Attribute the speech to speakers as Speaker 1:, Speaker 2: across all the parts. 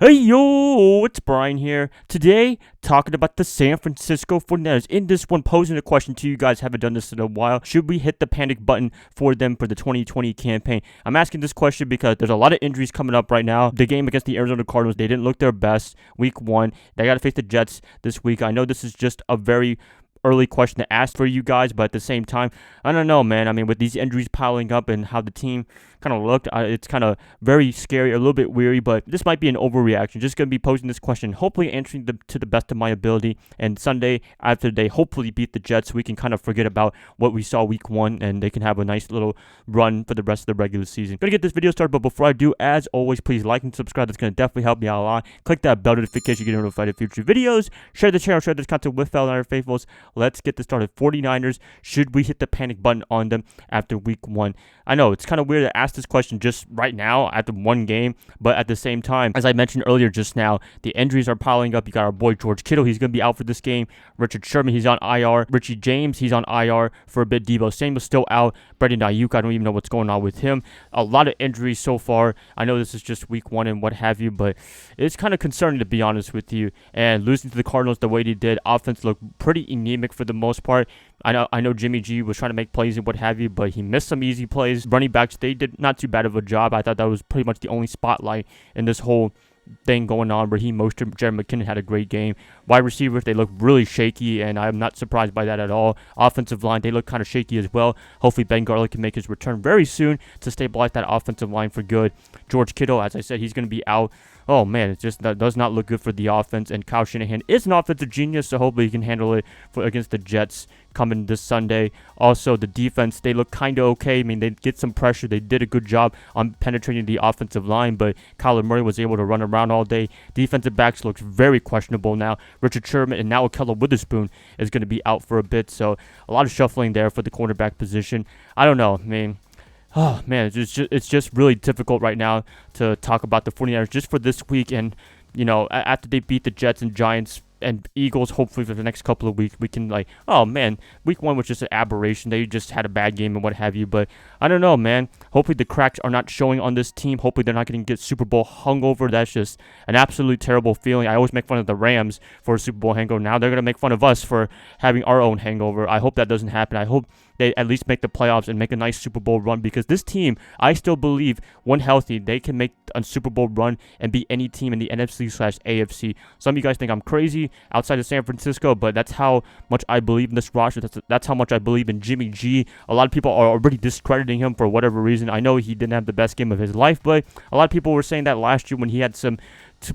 Speaker 1: Hey yo, it's Brian here. Today, talking about the San Francisco 49ers. In this one, posing a question to you guys, haven't done this in a while. Should we hit the panic button for them for the 2020 campaign? I'm asking this question because there's a lot of injuries coming up right now. The game against the Arizona Cardinals, they didn't look their best week 1. They got to face the Jets this week. I know this is just a very early question to ask for you guys, but at the same time, I don't know, man. I mean, with these injuries piling up and how the team kind of looked, it's kind of very scary, a little bit weary, but this might be an overreaction. Just going to be posing this question, hopefully answering to the best of my ability. And Sunday, after they hopefully beat the Jets, we can kind of forget about what we saw week 1, and they can have a nice little run for the rest of the regular season. Going to get this video started, but before I do, as always, please like and subscribe. That's going to definitely help me out a lot. Click that bell notification to get notified of future videos. Share the channel, share this content with fellow Niner faithfuls. Let's get this started. 49ers, should we hit the panic button on them after week 1? I know it's kind of weird to ask this question just right now after one game, but at the same time, as I mentioned earlier just now, the injuries are piling up. You got our boy George Kittle, he's going to be out for this game. Richard Sherman, he's on IR. Richie James, he's on IR for a bit. Debo Samuel's still out. Brandon Ayuk, I don't even know what's going on with him. A lot of injuries so far. I know this is just week 1 and what have you, but it's kind of concerning to be honest with you. And losing to the Cardinals the way they did, offense looked pretty anemic for the most part. I know Jimmy G was trying to make plays and what have you, but he missed some easy plays. Running backs, they did not too bad of a job. I thought that was pretty much the only spotlight in this whole thing going on. Raheem Mostert, Jared McKinnon had a great game. Wide receivers, they look really shaky, and I'm not surprised by that at all. Offensive line, they look kind of shaky as well. Hopefully Ben Garland can make his return very soon to stabilize that offensive line for good. George Kittle, as I said, he's going to be out. Oh man, that does not look good for the offense, and Kyle Shanahan is an offensive genius, so hopefully he can handle it against the Jets coming this Sunday. Also, the defense, they look kind of okay. I mean, they get some pressure. They did a good job on penetrating the offensive line, but Kyler Murray was able to run around all day. Defensive backs looks very questionable now. Richard Sherman and now Ahkello Witherspoon is going to be out for a bit, so a lot of shuffling there for the cornerback position. I don't know, man. Oh, man, it's just really difficult right now to talk about the 49ers just for this week. And, you know, after they beat the Jets and Giants and Eagles, hopefully for the next couple of weeks, we can oh, man, week 1 was just an aberration. They just had a bad game and what have you. But I don't know, man. Hopefully the cracks are not showing on this team. Hopefully they're not going to get Super Bowl hungover. That's just an absolute terrible feeling. I always make fun of the Rams for a Super Bowl hangover. Now they're going to make fun of us for having our own hangover. I hope that doesn't happen. I hope they at least make the playoffs and make a nice Super Bowl run, because this team, I still believe, when healthy, they can make a Super Bowl run and beat any team in the NFC/AFC. Some of you guys think I'm crazy outside of San Francisco, but that's how much I believe in this roster. That's how much I believe in Jimmy G. A lot of people are already discrediting him for whatever reason. I know he didn't have the best game of his life, but a lot of people were saying that last year when he had some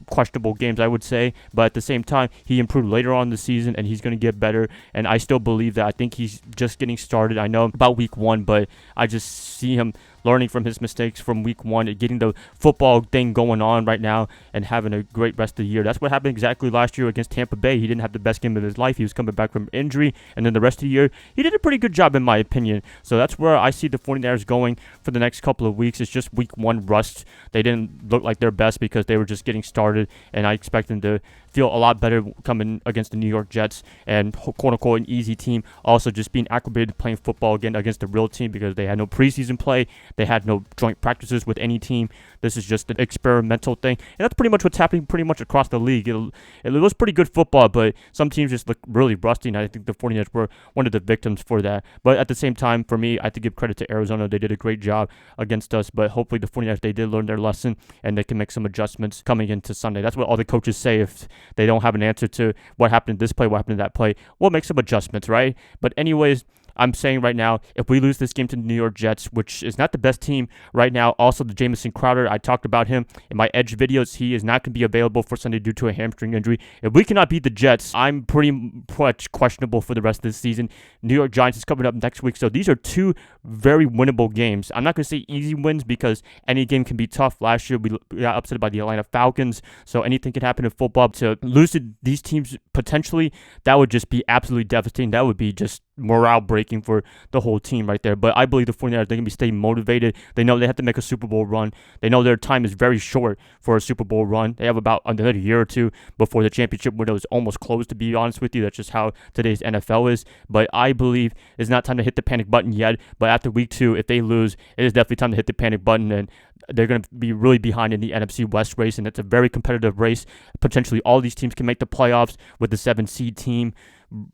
Speaker 1: questionable games, I would say, but at the same time, he improved later on in the season, and he's going to get better, and I still believe that. I think he's just getting started. I know about week 1, but I just see him learning from his mistakes from week 1 and getting the football thing going on right now and having a great rest of the year. That's what happened exactly last year against Tampa Bay. He didn't have the best game of his life. He was coming back from injury, and then the rest of the year, he did a pretty good job in my opinion. So that's where I see the 49ers going for the next couple of weeks. It's just week 1 rust. They didn't look like their best because they were just getting started, and I expect them to feel a lot better coming against the New York Jets and quote-unquote an easy team. Also just being acclimated playing football again against the real team, because they had no preseason play. They had no joint practices with any team. This is just an experimental thing, and that's pretty much what's happening pretty much across the league. It was pretty good football, but some teams just look really rusty, and I think the 49ers were one of the victims for that. But at the same time, for me, I have to give credit to Arizona. They did a great job against us, but hopefully the 49ers, they did learn their lesson, and they can make some adjustments coming into Sunday. That's what all the coaches say. If they don't have an answer to what happened in this play, what happened in that play, we'll make some adjustments, right? But anyways, I'm saying right now, if we lose this game to the New York Jets, which is not the best team right now, also the Jamison Crowder, I talked about him in my Edge videos. He is not going to be available for Sunday due to a hamstring injury. If we cannot beat the Jets, I'm pretty much questionable for the rest of the season. New York Giants is coming up next week, so these are 2 very winnable games. I'm not going to say easy wins because any game can be tough. Last year, we got upset by the Atlanta Falcons, so anything can happen in football. To lose to these teams potentially, that would just be absolutely devastating. That would be just morale breaking for the whole team right there. But I believe the 49ers, they're going to be staying motivated. They know they have to make a Super Bowl run. They know their time is very short for a Super Bowl run. They have about another year or 2 before the championship window is almost closed, to be honest with you. That's just how today's NFL is. But I believe it's not time to hit the panic button yet. But after week 2, if they lose, it is definitely time to hit the panic button. And they're going to be really behind in the NFC West race, and it's a very competitive race. Potentially all these teams can make the playoffs with the 7 seed team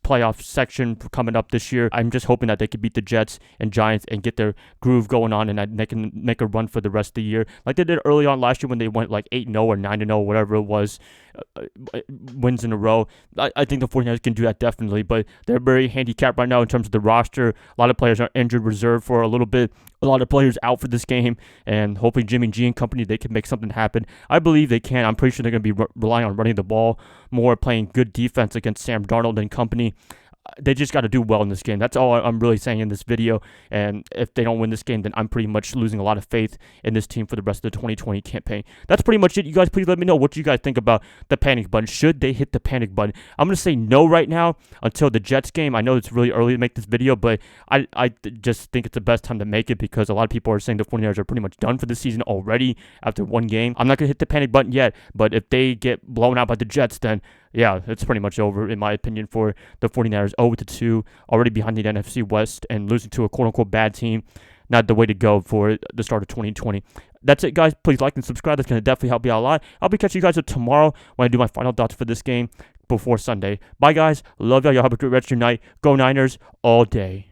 Speaker 1: playoff section coming up this year. I'm just hoping that they can beat the Jets and Giants and get their groove going on, and that they can make a run for the rest of the year like they did early on last year when they went like 8-0 or 9-0, whatever it was, wins in a row. I think the 49ers can do that definitely, but they're very handicapped right now in terms of the roster. A lot of players are injured reserve for a little bit. A lot of players out for this game, and hopefully Jimmy G and company, they can make something happen. I believe they can. I'm pretty sure they're going to be relying on running the ball more, playing good defense against Sam Darnold and company. They just got to do well in this game. That's all I'm really saying in this video. And if they don't win this game, then I'm pretty much losing a lot of faith in this team for the rest of the 2020 campaign. That's pretty much it. You guys, please let me know what you guys think about the panic button. Should they hit the panic button? I'm going to say no right now until the Jets game. I know it's really early to make this video, but I just think it's the best time to make it because a lot of people are saying the 49ers are pretty much done for the season already after one game. I'm not going to hit the panic button yet, but if they get blown out by the Jets, then yeah, it's pretty much over, in my opinion, for the 49ers. 0-2, already behind the NFC West, and losing to a quote-unquote bad team. Not the way to go for the start of 2020. That's it, guys. Please like and subscribe. That's going to definitely help you out a lot. I'll be catching you guys tomorrow when I do my final thoughts for this game before Sunday. Bye, guys. Love y'all. Y'all have a great rest of your night. Go Niners all day.